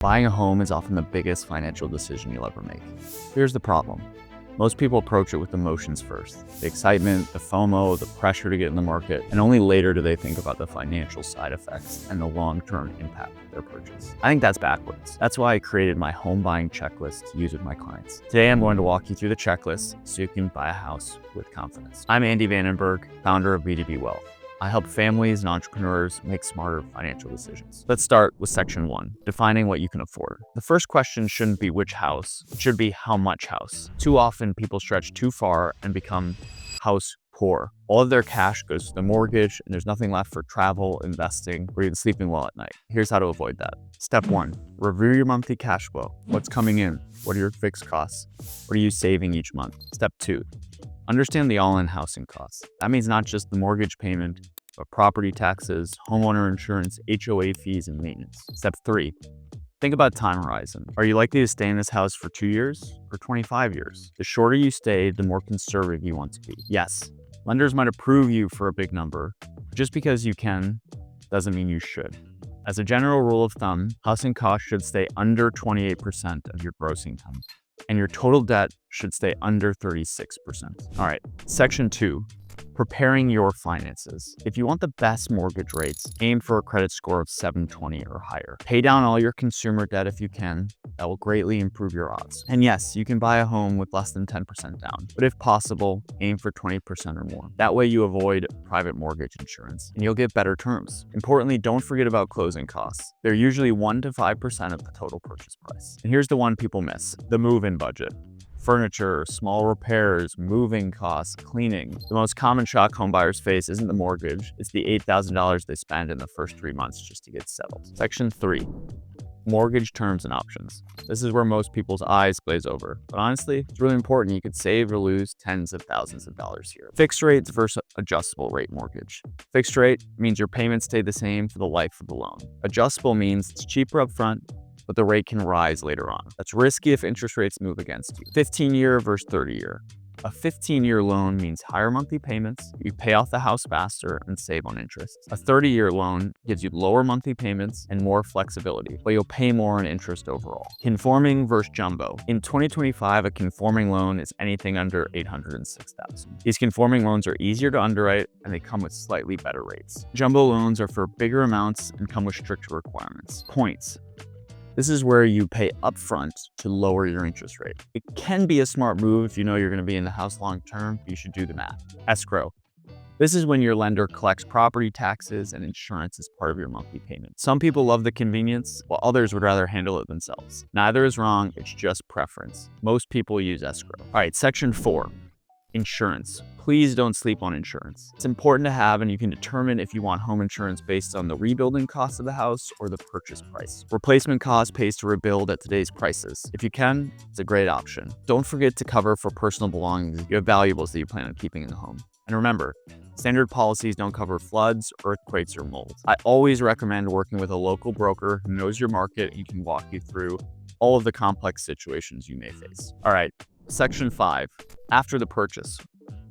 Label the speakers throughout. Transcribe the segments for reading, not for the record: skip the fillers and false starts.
Speaker 1: Buying a home is often the biggest financial decision you'll ever make. Here's the problem. Most people approach it with emotions first. The excitement, the FOMO, the pressure to get in the market, and only later do they think about the financial side effects and the long-term impact of their purchase. I think that's backwards. That's why I created my home buying checklist to use with my clients. Today, I'm going to walk you through the checklist so you can buy a house with confidence. I'm Andy Vandenberg, founder of VDB Wealth. I help families and entrepreneurs make smarter financial decisions. Let's start with section 1, defining what you can afford. The first question shouldn't be which house, it should be how much house. Too often people stretch too far and become house poor. All of their cash goes to the mortgage and there's nothing left for travel, investing, or even sleeping well at night. Here's how to avoid that. Step 1, review your monthly cash flow. What's coming in? What are your fixed costs? What are you saving each month? Step 2, understand the all-in housing costs. That means not just the mortgage payment, but property taxes, homeowner insurance, HOA fees, and maintenance. Step 3, think about time horizon. Are you likely to stay in this house for 2 years or 25 years? The shorter you stay, the more conservative you want to be. Yes, lenders might approve you for a big number. Just because you can doesn't mean you should. As a general rule of thumb, housing costs should stay under 28% of your gross income, and your total debt should stay under 36%. All right, section 2, preparing your finances. If you want the best mortgage rates, aim for a credit score of 720 or higher. Pay down all your consumer debt if you can. That will greatly improve your odds. And yes, you can buy a home with less than 10% down, but if possible, aim for 20% or more. That way you avoid private mortgage insurance and you'll get better terms. Importantly, don't forget about closing costs. They're usually 1 to 5% of the total purchase price. And here's the one people miss, the move-in budget. Furniture, small repairs, moving costs, cleaning. The most common shock home buyers face isn't the mortgage, it's the $8,000 they spend in the first 3 months just to get settled. Section 3, mortgage terms and options. This is where most people's eyes glaze over, but honestly, it's really important. You could save or lose tens of thousands of dollars here. Fixed rates versus adjustable rate mortgage. Fixed rate means your payments stay the same for the life of the loan. Adjustable means it's cheaper upfront, but the rate can rise later on. That's risky if interest rates move against you. 15-year versus 30-year. A 15-year loan means higher monthly payments, you pay off the house faster and save on interest. A 30-year loan gives you lower monthly payments and more flexibility, but you'll pay more in interest overall. Conforming versus jumbo. In 2025, a conforming loan is anything under $806,000. These conforming loans are easier to underwrite and they come with slightly better rates. Jumbo loans are for bigger amounts and come with stricter requirements. Points. This is where you pay upfront to lower your interest rate. It can be a smart move if you know you're going to be in the house long term. You should do the math. Escrow. This is when your lender collects property taxes and insurance as part of your monthly payment. Some people love the convenience, while others would rather handle it themselves. Neither is wrong, it's just preference. Most people use escrow. All right, section 4, insurance. Please don't sleep on insurance. It's important to have, and you can determine if you want home insurance based on the rebuilding cost of the house or the purchase price. Replacement cost pays to rebuild at today's prices. If you can, it's a great option. Don't forget to cover for personal belongings if you have valuables that you plan on keeping in the home. And remember, standard policies don't cover floods, earthquakes, or mold. I always recommend working with a local broker who knows your market and can walk you through all of the complex situations you may face. All right, section 5, after the purchase.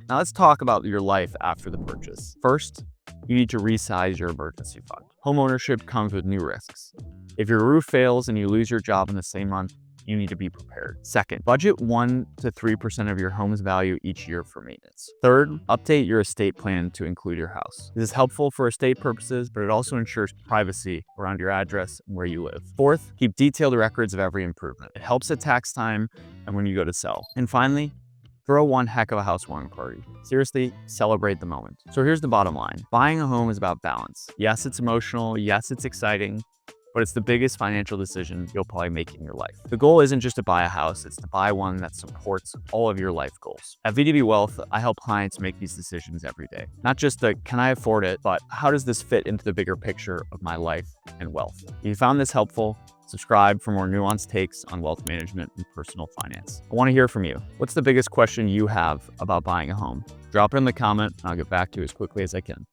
Speaker 1: Now let's talk about your life after the purchase. First, you need to resize your emergency fund. Homeownership comes with new risks. If your roof fails and you lose your job in the same month, you need to be prepared. Second, budget 1 to 3% of your home's value each year for maintenance. Third, update your estate plan to include your house. This is helpful for estate purposes, but it also ensures privacy around your address and where you live. Fourth, keep detailed records of every improvement. It helps at tax time and when you go to sell. And finally, throw one heck of a housewarming party. Seriously, celebrate the moment. So here's the bottom line. Buying a home is about balance. Yes, it's emotional. Yes, it's exciting, but it's the biggest financial decision you'll probably make in your life. The goal isn't just to buy a house, it's to buy one that supports all of your life goals. At VDB Wealth, I help clients make these decisions every day. Not just the, can I afford it, but how does this fit into the bigger picture of my life and wealth? If you found this helpful, subscribe for more nuanced takes on wealth management and personal finance. I want to hear from you. What's the biggest question you have about buying a home? Drop it in the comment and I'll get back to you as quickly as I can.